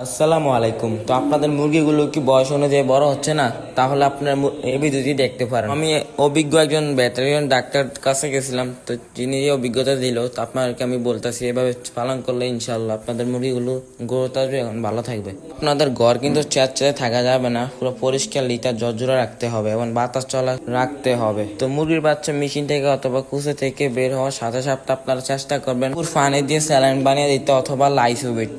আসসালামু আলাইকুম। তো আপনাদের মুরগিগুলো কি বয়স অনুযায়ী বড় হচ্ছে না? তাহলে আপনার এই ভিডিওটি দেখতে পারেন। আমি অভিজ্ঞ একজন ভেটেরিনারি ডাক্তার কাছে গেছিলাম, তো যিনি এই অভিজ্ঞতা দিল, তো আপনাদেরকে আমি বলতেছি এভাবে পালন করলে ইনশাল্লাহ আপনাদের মুরগিগুলো গ্রোথ আসবে এবং ভালো থাকবে। আপনাদের ঘর কিন্তু চ্যাঁচড়ে থাকা যাবে না, পুরো পরিষ্কার লিটার ঝরঝরা রাখতে হবে এবং বাতাস চলা রাখতে হবে। তো মুরগির বাচ্চা মেশিন থেকে অথবা কুসে থেকে বের হওয়ার সাথে সাথে আপনারা চেষ্টা করবেন পানি দিয়ে স্যালাইন বানিয়ে দিতে অথবা লাইসোভিট,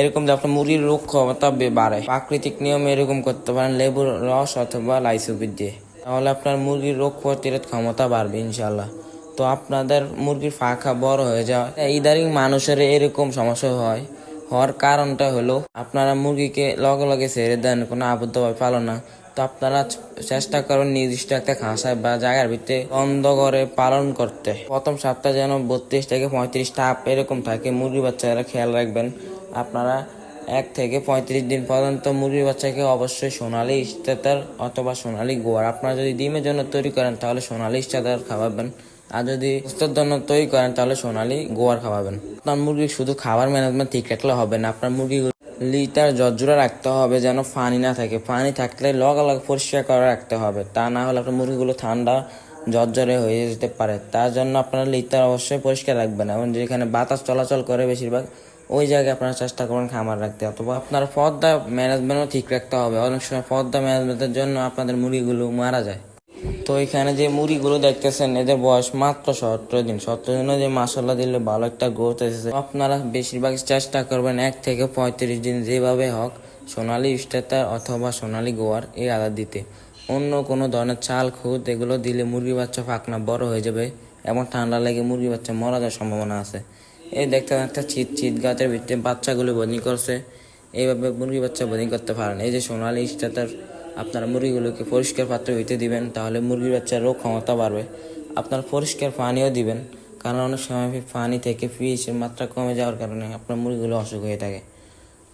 এরকম যে আপনার মুরগির রোগ ক্ষমতা বাড়ে। প্রাকৃতিক নিয়মে এরকম করতে পারেন, লেবুর রস অথবা লাইসোভিট দিয়ে, তাহলে আপনার মুরগির রোগ প্রতিরোধ ক্ষমতা বাড়বে ইনশাল্লাহ। তো আপনাদের মুরগির পাখা বড় হয়ে যায়, ইদারিং মানুষের এরকম সমস্যা হওয়ার কারণটা হলো আপনারা মুরগিকে লগে লগে ছেড়ে দেন, কোনো আবদ্ধভাবে পালন না। তো আপনারা চেষ্টা করবেন নির্দিষ্ট একটা খাঁচায় বা জায়গার ভিতরে বন্ধ করে পালন করতে। প্রথম সপ্তাহে যেন 32 থেকে 35টা এরকম থাকে। মুরগি বাচ্চারা খেয়াল রাখবেন। আপনারা 1 থেকে 35 দিন পর্যন্ত মুরগির বাচ্চাকে অবশ্যই সোনালী স্টেটার অথবা সোনালী গোয়ার, আপনারা যদি ডিমের জন্য তৈরি করেন তাহলে সোনালী স্টেটার খাওয়াবেন, আর যদি গোস্তের জন্য তৈরি করেন তাহলে সোনালী গোয়ার খাওয়াবেন। আপনার মুরগির শুধু খাবার ম্যানেজমেন্ট ঠিক রাখলে হবে না, আপনার মুরগিগুলো লিটার ঝরঝরা রাখতে হবে, যেন পানি না থাকে। পানি থাকলে লগালগ পরিষ্কার করে রাখতে হবে, তা না হলে আপনার মুরগিগুলো ঠান্ডা ঝরঝরে হয়ে যেতে পারে। তার জন্য আপনারা লিটার অবশ্যই পরিষ্কার রাখবেন এবং যেখানে বাতাস চলাচল করে বেশিরভাগ ওই জায়গায় আপনারা চেষ্টা করবেন খামার রাখতে, অথবা আপনার পর্দা ম্যানেজমেন্টও ঠিক রাখতে হবে। অনেক সময় পর্দা ম্যানেজমেন্টের জন্য আপনাদের মুরগিগুলো মারা যায়। তো এখানে যে মুরগিগুলো দেখতেছেন এদের বয়স মাত্র 17 দিন। 17 দিনে যে মাসাল্লাহ দিলে ভালো একটা গ্রোথ এসেছে। আপনারা বেশিরভাগ চেষ্টা করবেন 1 থেকে 35 দিন যেভাবে হোক সোনালী স্টেটার অথবা সোনালী গোয়ার এই আদা দিতে। অন্য কোনো ধরনের চাল খুদ এগুলো দিলে মুরগি বাচ্চা পাখনা বড় হয়ে যাবে এবং ঠান্ডা লেগে মুরগি বাচ্চা মারা যাওয়ার সম্ভাবনা আছে। এই দেখতে একটা চিত গাছের ভিতরে বাচ্চাগুলো বনি করছে, এইভাবে মুরগি বাচ্চা বনি করতে পারেন। এই যে সোনালী স্টেটার আপনারা মুরগিগুলোকে পরিষ্কার পাত্রে হইতে দিবেন, তাহলে মুরগির বাচ্চার রোগ ক্ষমতা বাড়বে। আপনার পরিষ্কার পানিও দিবেন, কারণ অনেক সময় পানি থেকে পিএইচের মাত্রা কমে যাওয়ার কারণে আপনার মুরগিগুলো অসুখ হয়ে থাকে।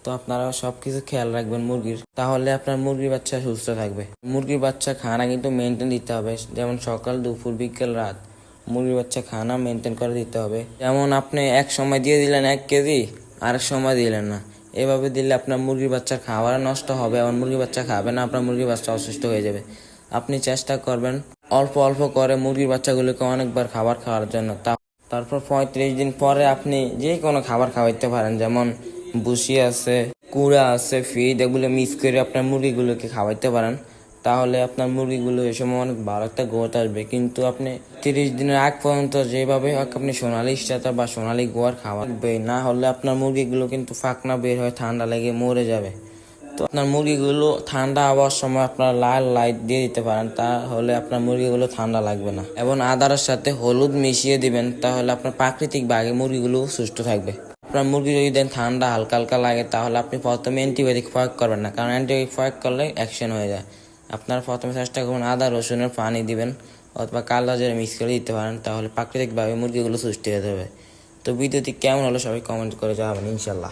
তো আপনারা সবকিছু খেয়াল রাখবেন মুরগির, তাহলে আপনার মুরগির বাচ্চা সুস্থ থাকবে। মুরগির বাচ্চা খানা কিন্তু মেনটেন দিতে হবে, যেমন সকাল দুপুর বিকেল রাত মুরগির বাচ্চা খানা মেনটেন করে দিতে হবে। যেমন আপনি এক সময় দিয়ে দিলেন 1 কেজি, আরেক সময় দিলেন না, এভাবে দিলে আপনার মুরগির বাচ্চার খাবার নষ্ট হবে এবং মুরগির বাচ্চা খাবে না, আপনার মুরগির বাচ্চা অসুস্থ হয়ে যাবে। আপনি চেষ্টা করবেন অল্প অল্প করে মুরগির বাচ্চাগুলোকে অনেকবার খাবার খাওয়ার জন্য। তারপর 35 দিন পরে আপনি যে কোনো খাবার খাওয়াইতে পারেন, যেমন ভুসি আছে, কুড়া আছে, ফিড, এগুলো মিক্স করে আপনার মুরগিগুলোকে খাওয়াইতে পারেন। তাহলে আপনার মুরগিগুলো এই সময় অনেক ভালো একটা গ্রোথ আসবে। কিন্তু আপনি 30 দিনের আগ পর্যন্ত যেভাবে হোক আপনি সোনালী স্টেটার বা সোনালী গোয়ার খাওয়াবে, না হলে আপনার মুরগিগুলো কিন্তু ফাঁকনা বের হয়ে ঠান্ডা লেগে মরে যাবে। তো আপনার মুরগিগুলো ঠান্ডা হওয়ার সময় আপনার লাল লাইট দিয়ে দিতে পারেন, তাহলে আপনার মুরগিগুলো ঠান্ডা লাগবে না। এবং আদারের সাথে হলুদ মিশিয়ে দিবেন, তাহলে আপনার প্রাকৃতিক ভাবে মুরগিগুলো সুস্থ থাকবে। আপনার মুরগি যদি দেন ঠান্ডা হালকা হালকা লাগে, তাহলে আপনি প্রথমে অ্যান্টিবায়োটিক প্রয়োগ করবেন না, কারণ অ্যান্টিবায়োটিক প্রয়োগ করলে অ্যাকশন হয়ে যায়। আপনার প্রথমে চেষ্টা করবেন আদা রসুনের পানি দিবেন অথবা কালো জিরা মিক্স করে দিতে পারেন, তাহলে প্রাকৃতিকভাবে মুরগিগুলো সুস্থ হয়ে যাবে। তো ভিডিওটি কেমন হলো সবাই কমেন্ট করে জানাবেন ইনশাল্লাহ।